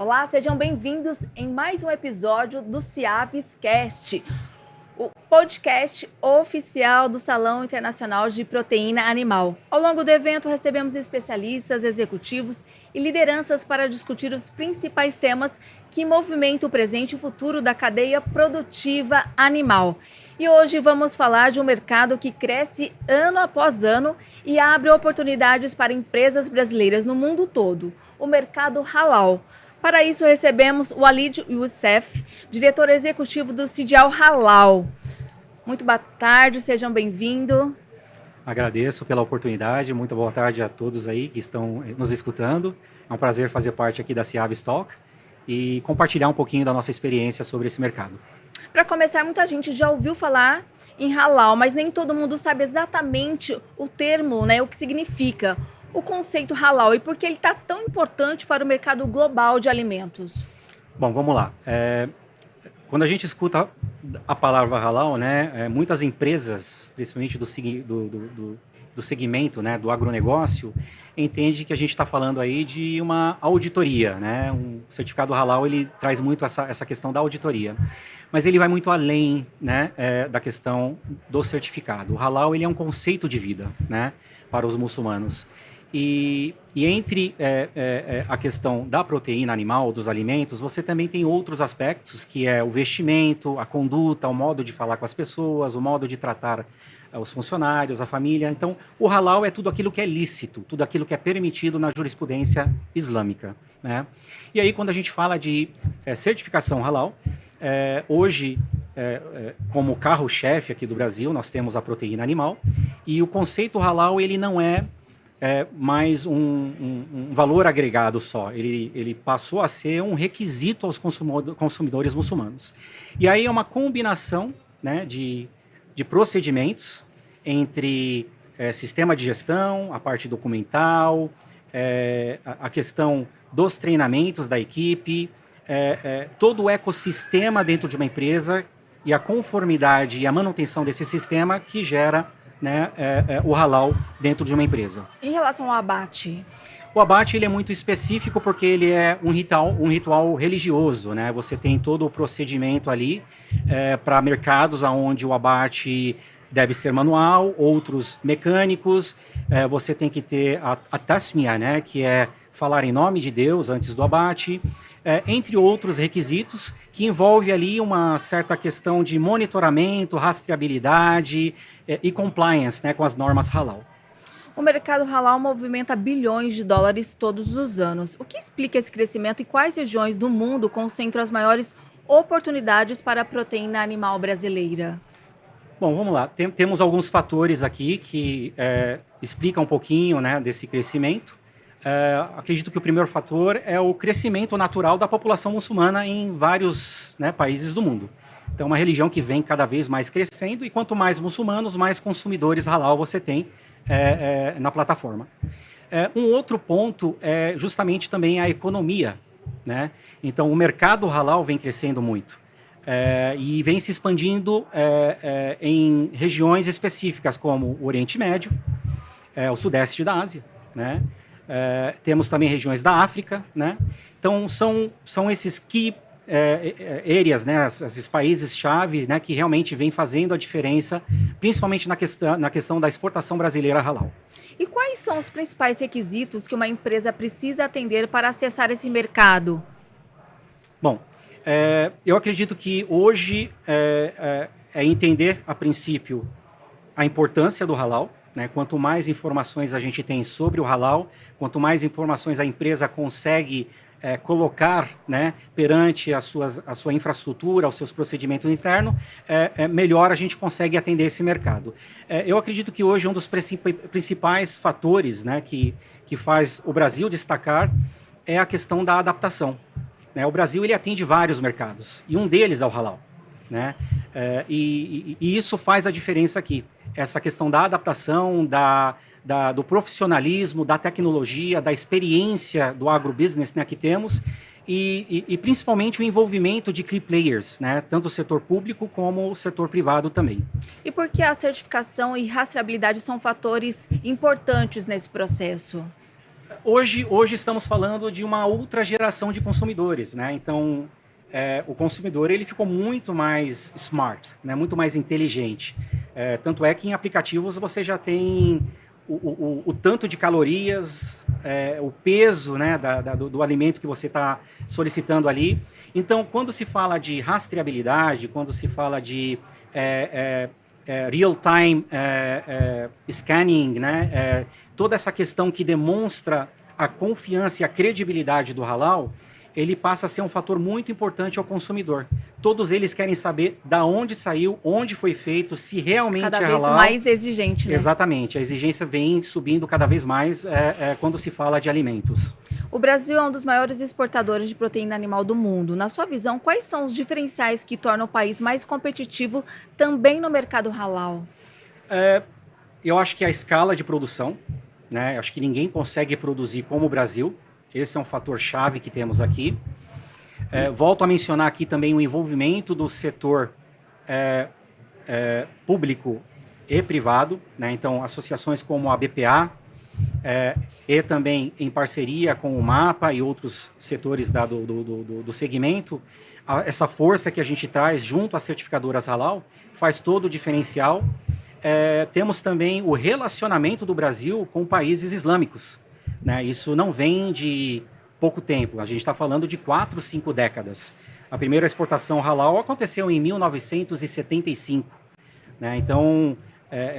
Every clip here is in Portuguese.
Olá, sejam bem-vindos em mais um episódio do Ciaviscast, o podcast oficial do Salão Internacional de Proteína Animal. Ao longo do evento, recebemos especialistas, executivos e lideranças para discutir os principais temas que movimentam o presente e o futuro da cadeia produtiva animal. E hoje vamos falar de um mercado que cresce ano após ano e abre oportunidades para empresas brasileiras no mundo todo, o mercado halal. Para isso, recebemos o Walid Youssef, diretor executivo do Sidial Halal. Muito boa tarde, sejam bem-vindos. Agradeço pela oportunidade, muito boa tarde a todos aí que estão nos escutando. É um prazer fazer parte aqui da Ciavis Talk e compartilhar um pouquinho da nossa experiência sobre esse mercado. Para começar, muita gente já ouviu falar em halal, mas nem todo mundo sabe exatamente o termo, né, o que significa o conceito halal e por que ele está tão importante para o mercado global de alimentos. Bom, vamos lá. Quando a gente escuta a palavra halal, né, muitas empresas, principalmente do segmento, né, do agronegócio, entende que a gente está falando aí de uma auditoria, né? Um certificado halal, ele traz muito essa questão da auditoria, mas ele vai muito além, né, da questão do certificado. O halal, ele é um conceito de vida, né, para os muçulmanos. E entre a questão da proteína animal, dos alimentos, você também tem outros aspectos, que é o vestimento, a conduta, o modo de falar com as pessoas, o modo de tratar os funcionários, a família. Então, o halal é tudo aquilo que é lícito, tudo aquilo que é permitido na jurisprudência islâmica, né? E aí, quando a gente fala de certificação halal, hoje, como carro-chefe aqui do Brasil, nós temos a proteína animal, e o conceito halal, ele não é mais um valor agregado só. Ele passou a ser um requisito aos consumidores muçulmanos. E aí é uma combinação, né, de procedimentos entre sistema de gestão, a parte documental, a questão dos treinamentos da equipe, todo o ecossistema dentro de uma empresa e a conformidade e a manutenção desse sistema que gera, né, o halal dentro de uma empresa. Em relação ao abate? O abate, ele é muito específico porque ele é um ritual religioso, né? Você tem todo o procedimento ali para mercados onde o abate deve ser manual, outros mecânicos. Você tem que ter a tasmia, né, que é falar em nome de Deus antes do abate, entre outros requisitos, que envolve ali uma certa questão de monitoramento, rastreabilidade e compliance, né, com as normas halal. O mercado halal movimenta bilhões de dólares todos os anos. O que explica esse crescimento e quais regiões do mundo concentram as maiores oportunidades para a proteína animal brasileira? Bom, vamos lá. Temos alguns fatores aqui que explicam um pouquinho, né, desse crescimento. Acredito que o primeiro fator é o crescimento natural da população muçulmana em vários, né, países do mundo. Então, é uma religião que vem cada vez mais crescendo e quanto mais muçulmanos, mais consumidores halal você tem na plataforma. Um outro ponto é justamente também a economia, né? Então, o mercado halal vem crescendo muito e vem se expandindo em regiões específicas como o Oriente Médio, o Sudeste da Ásia, né? Temos também regiões da África, né? Então, são esses key areas, né? Esses países-chave, né, que realmente vêm fazendo a diferença, principalmente na questão da exportação brasileira halal. E quais são os principais requisitos que uma empresa precisa atender para acessar esse mercado? Bom, eu acredito que hoje é entender, a princípio, a importância do halal, né? Quanto mais informações a gente tem sobre o halal, quanto mais informações a empresa consegue colocar, né, perante a sua infraestrutura, os seus procedimentos internos, melhor a gente consegue atender esse mercado. Eu acredito que hoje um dos principais fatores, né, que faz o Brasil destacar é a questão da adaptação, né? O Brasil, ele atende vários mercados e um deles é o halal, né? E isso faz a diferença aqui. Essa questão da adaptação, do profissionalismo, da tecnologia, da experiência do agrobusiness, né, que temos, e principalmente o envolvimento de key players, né, tanto o setor público como o setor privado também. E por que a certificação e rastreabilidade são fatores importantes nesse processo? Hoje estamos falando de uma outra geração de consumidores, né? Então, o consumidor ele ficou muito mais smart, né? Muito mais inteligente. Tanto é que em aplicativos você já tem o tanto de calorias, o peso, né, do alimento que você está solicitando ali. Então, quando se fala de rastreabilidade, quando se fala de real-time scanning, né, toda essa questão que demonstra a confiança e a credibilidade do halal, ele passa a ser um fator muito importante ao consumidor. Todos eles querem saber da onde saiu, onde foi feito, se realmente cada é vez halal. mais exigente, né? Exatamente, a exigência vem subindo cada vez mais quando se fala de alimentos. O Brasil é um dos maiores exportadores de proteína animal do mundo. Na sua visão, quais são os diferenciais que tornam o país mais competitivo também no mercado halal? Eu acho que a escala de produção, né? Acho que ninguém consegue produzir como o Brasil. Esse é um fator chave que temos aqui. Volto a mencionar aqui também o envolvimento do setor público e privado, né? Então, associações como a BPA, e também em parceria com o MAPA e outros setores do segmento, essa força que a gente traz junto às certificadoras halal faz todo o diferencial. Temos também o relacionamento do Brasil com países islâmicos, né? Isso não vem de pouco tempo, a gente está falando de 4, 5 décadas. A primeira exportação halal aconteceu em 1975, né? Então,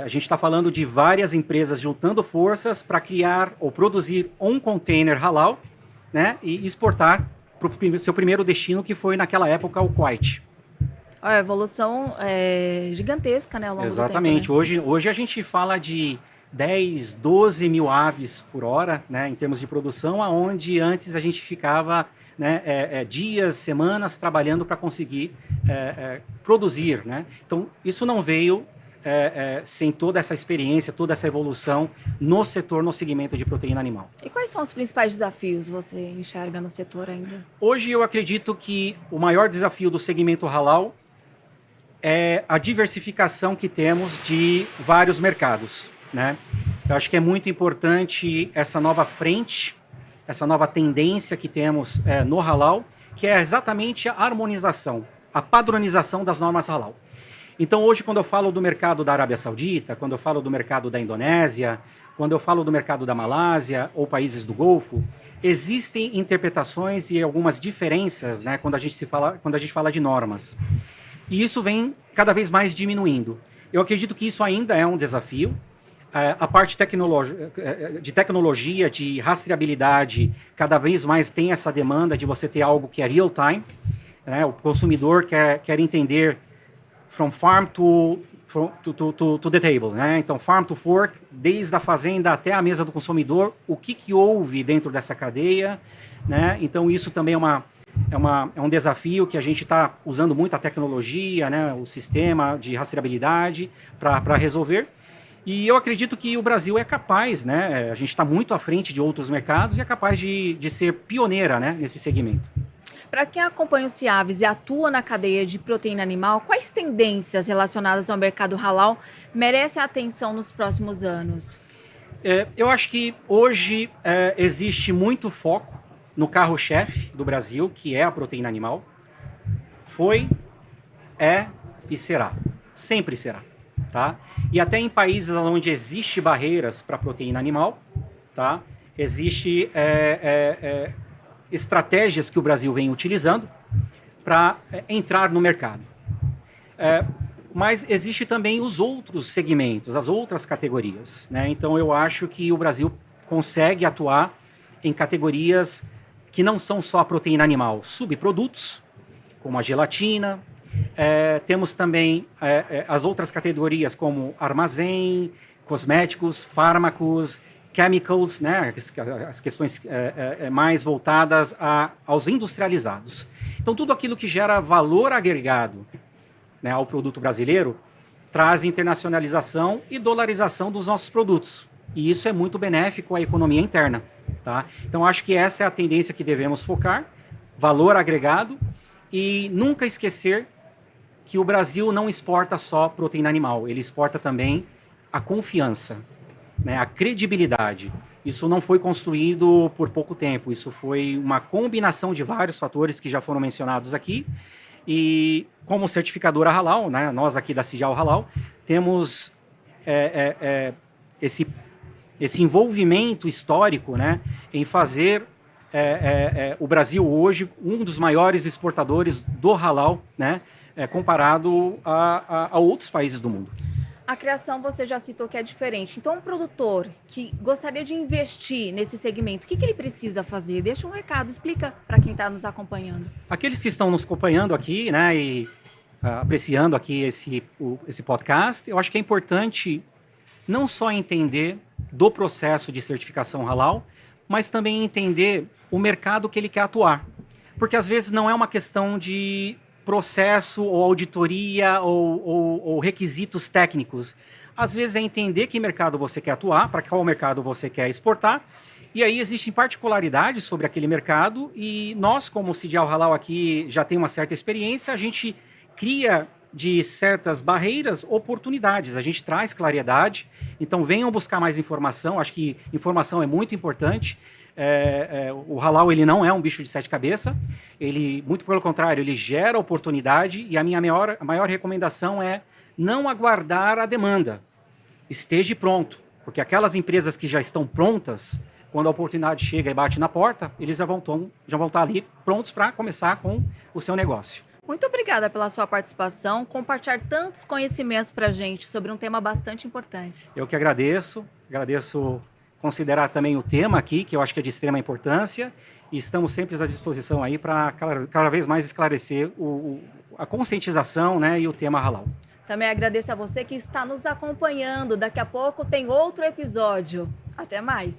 a gente está falando de várias empresas juntando forças para criar ou produzir um container halal, né? E exportar para o seu primeiro destino, que foi naquela época o Kuwait. A evolução é gigantesca, né, ao longo Exatamente. do tempo, né? Hoje a gente fala de 10, 12 mil aves por hora, né, em termos de produção, aonde antes a gente ficava, né, dias, semanas trabalhando para conseguir produzir, né? Então, isso não veio sem toda essa experiência, toda essa evolução no setor, no segmento de proteína animal. E quais são os principais desafios você enxerga no setor ainda? Hoje eu acredito que o maior desafio do segmento halal é a diversificação que temos de vários mercados, né? Eu acho que é muito importante essa nova frente, essa nova tendência que temos no halal, que é exatamente a harmonização, a padronização das normas halal. Então, hoje, quando eu falo do mercado da Arábia Saudita, quando eu falo do mercado da Indonésia, quando eu falo do mercado da Malásia ou países do Golfo, existem interpretações e algumas diferenças, né, quando a gente fala de normas. E isso vem cada vez mais diminuindo. Eu acredito que isso ainda é um desafio. A parte de tecnologia, de rastreabilidade, cada vez mais tem essa demanda de você ter algo que é real time, né? O consumidor quer entender from farm to the table, né? Então, farm to fork, desde a fazenda até a mesa do consumidor, o que houve dentro dessa cadeia, né? Então, isso também é um desafio que a gente está usando muito a tecnologia, né? O sistema de rastreabilidade para resolver. E eu acredito que o Brasil é capaz, né? A gente está muito à frente de outros mercados e é capaz de ser pioneira, né, nesse segmento. Para quem acompanha o CIAVES e atua na cadeia de proteína animal, quais tendências relacionadas ao mercado halal merecem atenção nos próximos anos? Eu acho que hoje existe muito foco no carro-chefe do Brasil, que é a proteína animal. Foi, é e será. Sempre será. Tá? E até em países onde existem barreiras para a proteína animal, tá? Existe estratégias que o Brasil vem utilizando para entrar no mercado. Mas existe também os outros segmentos, as outras categorias, né? Então eu acho que o Brasil consegue atuar em categorias que não são só a proteína animal, subprodutos, como a gelatina. Temos também as outras categorias como armazém, cosméticos, fármacos, chemicals, né? As questões mais voltadas aos industrializados. Então, tudo aquilo que gera valor agregado, né, ao produto brasileiro traz internacionalização e dolarização dos nossos produtos. E isso é muito benéfico à economia interna. Tá? Então, acho que essa é a tendência que devemos focar, valor agregado, e nunca esquecer que o Brasil não exporta só proteína animal, ele exporta também a confiança, né, a credibilidade. Isso não foi construído por pouco tempo, isso foi uma combinação de vários fatores que já foram mencionados aqui. E como certificadora Halal, né, nós aqui da Cijal Halal, temos esse envolvimento histórico, né, em fazer o Brasil hoje um dos maiores exportadores do halal, né, comparado a outros países do mundo. A criação você já citou que é diferente. Então, um produtor que gostaria de investir nesse segmento, o que ele precisa fazer? Deixa um recado, explica para quem está nos acompanhando. Aqueles que estão nos acompanhando aqui, né, e apreciando aqui esse podcast, eu acho que é importante não só entender do processo de certificação halal, mas também entender o mercado que ele quer atuar. Porque às vezes não é uma questão de processo ou auditoria ou requisitos técnicos. Às vezes é entender que mercado você quer atuar, para qual mercado você quer exportar, e aí existem particularidades sobre aquele mercado, e nós, como Cijal Halal aqui, já tem uma certa experiência, a gente cria de certas barreiras, oportunidades, a gente traz claridade, então venham buscar mais informação, acho que informação é muito importante. O halal ele não é um bicho de sete cabeças, ele, muito pelo contrário, ele gera oportunidade, e a minha maior recomendação é não aguardar a demanda, esteja pronto, porque aquelas empresas que já estão prontas, quando a oportunidade chega e bate na porta, eles já vão estar ali prontos para começar com o seu negócio. Muito obrigada pela sua participação, compartilhar tantos conhecimentos para a gente sobre um tema bastante importante. Eu que agradeço considerar também o tema aqui, que eu acho que é de extrema importância, e estamos sempre à disposição aí para cada vez mais esclarecer a conscientização, né, e o tema halal. Também agradeço a você que está nos acompanhando. Daqui a pouco tem outro episódio. Até mais!